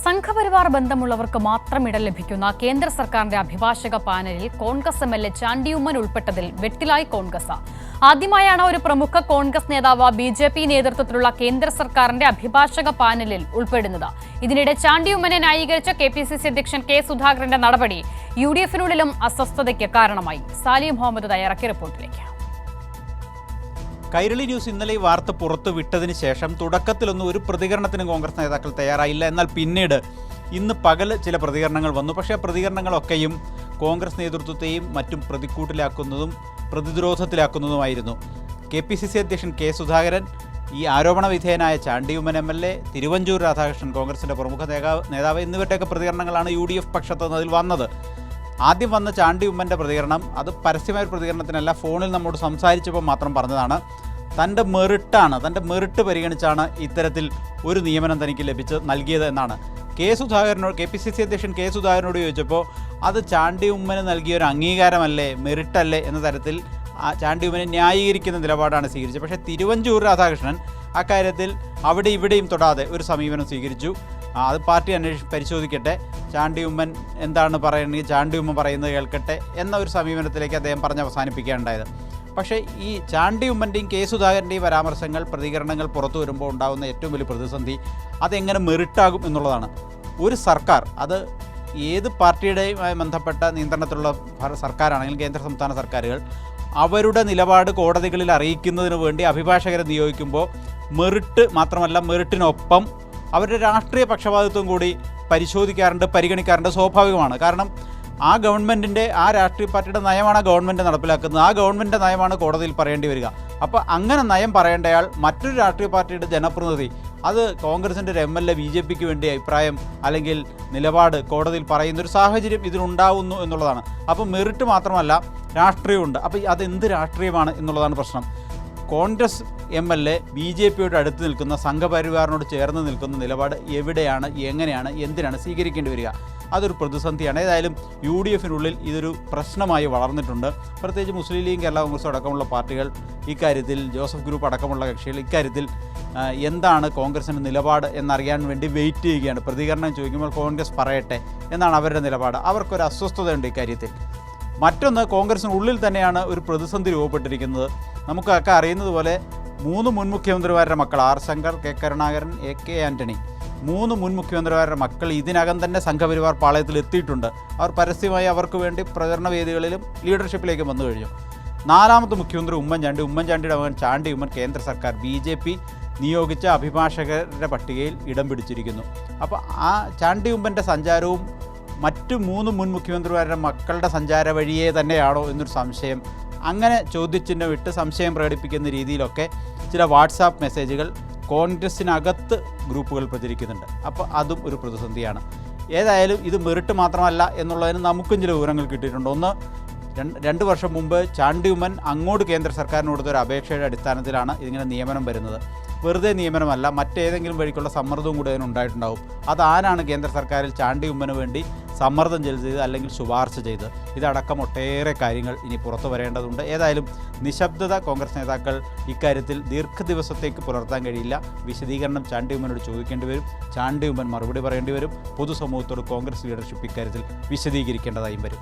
സംഘപരിവാർ ബന്ധമുള്ളവർക്ക് മാത്രം ഇടം ലഭിക്കുന്ന കേന്ദ്ര സർക്കാരിന്റെ അഭിഭാഷക പാനലിൽ കോൺഗ്രസ് എംഎൽഎ ചാണ്ടി ഉമ്മൻ ഉൾപ്പെട്ടതിൽ വെട്ടിലായി കോൺഗ്രസ്. ആദ്യമായാണ് ഒരു പ്രമുഖ കോൺഗ്രസ് നേതാവ് ബിജെപി നേതൃത്വത്തിലുള്ള കേന്ദ്ര സർക്കാരിന്റെ അഭിഭാഷക പാനലിൽ ഉൾപ്പെടുന്നത്. ഇതിനിടെ ചാണ്ടി ഉമ്മനെ ന്യായീകരിച്ച കെപിസിസി അധ്യക്ഷൻ കെ സുധാകരന്റെ നടപടി യുഡിഎഫിനുള്ളിലും അസ്വസ്ഥതയ്ക്ക് കാരണമായി. സാലിം മുഹമ്മദ് തയ്യാറാക്കിയ റിപ്പോർട്ടിലേക്ക്. കൈരളി ന്യൂസ് ഇന്നലെ ഈ വാർത്ത പുറത്തു വിട്ടതിന് ശേഷം തുടക്കത്തിലൊന്നും ഒരു പ്രതികരണത്തിന് കോൺഗ്രസ് നേതാക്കൾ തയ്യാറായില്ല. എന്നാൽ പിന്നീട് ഇന്ന് പകൽ ചില പ്രതികരണങ്ങൾ വന്നു. പക്ഷേ ആ പ്രതികരണങ്ങളൊക്കെയും കോൺഗ്രസ് നേതൃത്വത്തെയും മറ്റും പ്രതിക്കൂട്ടിലാക്കുന്നതും പ്രതിരോധത്തിലാക്കുന്നതുമായിരുന്നു. കെപിസിസി അധ്യക്ഷൻ കെ സുധാകരൻ, ഈ ആരോപണ വിധേയനായ ചാണ്ടി ഉമ്മൻ എംഎൽഎ, തിരുവഞ്ചൂർ രാധാകൃഷ്ണൻ കോൺഗ്രസിൻ്റെ പ്രമുഖ നേതാവ് എന്നിവരുടെയൊക്കെ പ്രതികരണങ്ങളാണ് യുഡിഎഫ് പക്ഷത്തു നിന്നതിൽ വന്നത്. ആദ്യം വന്ന ചാണ്ടി ഉമ്മൻ്റെ പ്രതികരണം അത് പരസ്യമായ പ്രതികരണത്തിനല്ല, ഫോണിൽ നമ്മോട് സംസാരിച്ചപ്പോൾ മാത്രം പറഞ്ഞതാണ്. തൻ്റെ മെറിട്ട് പരിഗണിച്ചാണ് ഇത്തരത്തിൽ ഒരു നിയമനം തനിക്ക് നൽകിയത് എന്നാണ്. കെപിസിസി അധ്യക്ഷൻ കെ സുധാകരനോട് ചോദിച്ചപ്പോൾ അത് ചാണ്ടി ഉമ്മന് നൽകിയ ഒരു അംഗീകാരമല്ലേ, മെറിറ്റല്ലേ എന്ന തരത്തിൽ ചാണ്ടി ഉമ്മനെ ന്യായീകരിക്കുന്ന നിലപാടാണ് സ്വീകരിച്ചത്. പക്ഷേ തിരുവഞ്ചൂർ രാധാകൃഷ്ണൻ അക്കാര്യത്തിൽ അവിടെ ഇവിടെയും തൊടാതെ ഒരു സമീപനം സ്വീകരിച്ചു. അത് പാർട്ടി പരിശോധിക്കട്ടെ, ചാണ്ടി ഉമ്മൻ എന്താണ് പറയുന്നത്, ചാണ്ടി ഉമ്മൻ പറയുന്നത് കേൾക്കട്ടെ എന്ന ഒരു സമീപനത്തിലേക്ക് അദ്ദേഹം പറഞ്ഞ് അവസാനിപ്പിക്കുകയുണ്ടായത്. പക്ഷേ ഈ ചാണ്ടി ഉമ്മൻ്റെയും കെ സുധാകരൻ്റെയും പരാമർശങ്ങൾ, പ്രതികരണങ്ങൾ പുറത്തു വരുമ്പോൾ ഉണ്ടാകുന്ന ഏറ്റവും വലിയ പ്രതിസന്ധി അതെങ്ങനെ മെറിട്ടാകും എന്നുള്ളതാണ്. ഒരു സർക്കാർ, അത് ഏത് പാർട്ടിയുടെയുമായി ബന്ധപ്പെട്ട നിയന്ത്രണത്തിലുള്ള സർക്കാരാണെങ്കിലും കേന്ദ്ര സംസ്ഥാന സർക്കാരുകൾ, അവരുടെ നിലപാട് കോടതികളിൽ അറിയിക്കുന്നതിന് വേണ്ടി അഭിഭാഷകരെ നിയോഗിക്കുമ്പോൾ മെറിട്ട് മാത്രമല്ല, മെറിറ്റിനൊപ്പം അവരുടെ രാഷ്ട്രീയ പക്ഷപാതിത്വം കൂടി പരിഗണിക്കാറുണ്ട്. സ്വാഭാവികമാണ്. കാരണം ആ ഗവൺമെൻറ്റിൻ്റെ, ആ രാഷ്ട്രീയ പാർട്ടിയുടെ നയമാണ് ഗവൺമെൻറ് നടപ്പിലാക്കുന്നത്. ആ ഗവൺമെൻറ് നയമാണ് കോടതിയിൽ പറയേണ്ടി വരിക. അപ്പോൾ അങ്ങനെ നയം പറയേണ്ടയാൾ മറ്റൊരു രാഷ്ട്രീയ പാർട്ടിയുടെ ജനപ്രതിനിധി, അത് കോൺഗ്രസിൻ്റെ ഒരു എംഎൽഎ ബിജെപിക്ക് വേണ്ടി അഭിപ്രായം അല്ലെങ്കിൽ നിലപാട് കോടതിയിൽ പറയുന്നൊരു സാഹചര്യം ഇതിനുണ്ടാവുന്നു എന്നുള്ളതാണ്. അപ്പോൾ മെറിറ്റ് മാത്രമല്ല, രാഷ്ട്രീയമുണ്ട്. അപ്പോൾ അതെന്ത് രാഷ്ട്രീയമാണ് എന്നുള്ളതാണ് പ്രശ്നം. കോൺഗ്രസ് എംഎൽഎ ബിജെപിയോട് അടുത്ത് നിൽക്കുന്ന, സംഘപരിവാറിനോട് ചേർന്ന് നിൽക്കുന്ന നിലപാട് എവിടെയാണ്, എങ്ങനെയാണ്, എന്തിനാണ് സ്വീകരിക്കേണ്ടി വരിക? അതൊരു പ്രതിസന്ധിയാണ്. ഏതായാലും യുഡിഎഫിനുള്ളിൽ ഇതൊരു പ്രശ്നമായി വളർന്നിട്ടുണ്ട്. പ്രത്യേകിച്ച് മുസ്ലിം ലീഗ്, കേരള കോൺഗ്രസ് അടക്കമുള്ള പാർട്ടികൾ ഇക്കാര്യത്തിൽ, ജോസഫ് ഗ്രൂപ്പ് അടക്കമുള്ള കക്ഷികൾ ഇക്കാര്യത്തിൽ എന്താണ് കോൺഗ്രസിൻ്റെ നിലപാട് എന്നറിയാൻ വേണ്ടി വെയിറ്റ് ചെയ്യുകയാണ്. പ്രതികരണം ചോദിക്കുമ്പോൾ കോൺഗ്രസ് പറയട്ടെ എന്നാണ് അവരുടെ നിലപാട്. അവർക്കൊരു അസ്വസ്ഥതയുണ്ട് ഇക്കാര്യത്തിൽ. മറ്റൊന്ന്, കോൺഗ്രസിനുള്ളിൽ തന്നെയാണ് ഒരു പ്രതിസന്ധി രൂപപ്പെട്ടിരിക്കുന്നത്. നമുക്കൊക്കെ അറിയുന്നത് പോലെ 3 മുൻ മുഖ്യമന്ത്രിമാരുടെ മക്കൾ, R Shankar, K Karunakaran, A Antony, 3 മുൻ മുഖ്യമന്ത്രിമാരുടെ മക്കൾ ഇതിനകം തന്നെ സംഘപരിവാർ പാളയത്തിൽ എത്തിയിട്ടുണ്ട്. അവർ പരസ്യമായി അവർക്ക് വേണ്ടി പ്രചരണ വേദികളിലും ലീഡർഷിപ്പിലേക്കും വന്നു കഴിഞ്ഞു. 4ാമത്തെ മുഖ്യമന്ത്രി ഉമ്മൻചാണ്ടിയുടെ മകൻ ചാണ്ടി ഉമ്മൻ കേന്ദ്ര സർക്കാർ ബിജെപി നിയോഗിച്ച അഭിഭാഷകരുടെ പട്ടികയിൽ ഇടം പിടിച്ചിരിക്കുന്നു. അപ്പോൾ ആ ചാണ്ടി ഉമ്മൻ്റെ സഞ്ചാരവും മറ്റ് 3 മുൻ മുഖ്യമന്ത്രിമാരുടെ മക്കളുടെ സഞ്ചാര വഴിയേ തന്നെയാണോ എന്നൊരു സംശയം, അങ്ങനെ ചോദ്യചിഹ്നം ഇട്ട് സംശയം പ്രകടിപ്പിക്കുന്ന രീതിയിലൊക്കെ ചില വാട്സാപ്പ് മെസ്സേജുകൾ കോൺഗ്രസിനകത്ത് ഗ്രൂപ്പുകൾ പ്രചരിക്കുന്നുണ്ട്. അപ്പോൾ അതും ഒരു പ്രതിസന്ധിയാണ്. ഏതായാലും ഇത് മെറിറ്റ് മാത്രമല്ല എന്നുള്ളതിന് നമുക്കും ചില വിവരങ്ങൾ കിട്ടിയിട്ടുണ്ട്. ഒന്ന്, 2 വർഷം മുമ്പ് ചാണ്ടി ഉമ്മൻ അങ്ങോട്ട് കേന്ദ്ര സർക്കാരിന് കൊടുത്തൊരു അപേക്ഷയുടെ അടിസ്ഥാനത്തിലാണ് ഇതിങ്ങനെ നിയമനം വരുന്നത്. വെറുതെ നിയമനമല്ല, മറ്റേതെങ്കിലും വഴിക്കുള്ള സമ്മർദ്ദവും കൂടി അതിനുണ്ടായിട്ടുണ്ടാവും. അതാരാണ് കേന്ദ്ര സർക്കാരിൽ ചാണ്ടി ഉമ്മന് വേണ്ടി സമ്മർദ്ദം ചെലുത്തിയത് അല്ലെങ്കിൽ ശുപാർശ ചെയ്ത്, ഇതടക്കം ഒട്ടേറെ കാര്യങ്ങൾ ഇനി പുറത്തു വരേണ്ടതുണ്ട്. ഏതായാലും നിശബ്ദത കോൺഗ്രസ് നേതാക്കൾ ഇക്കാര്യത്തിൽ ദീർഘദിവസത്തേക്ക് പുലർത്താൻ കഴിയില്ല. വിശദീകരണം ചാണ്ടി ഉമ്മനോട് ചോദിക്കേണ്ടി വരും. ചാണ്ടി ഉമ്മൻ മറുപടി പറയേണ്ടി വരും. പൊതുസമൂഹത്തോട് കോൺഗ്രസ് ലീഡർഷിപ്പ് ഇക്കാര്യത്തിൽ വിശദീകരിക്കേണ്ടതായും വരും.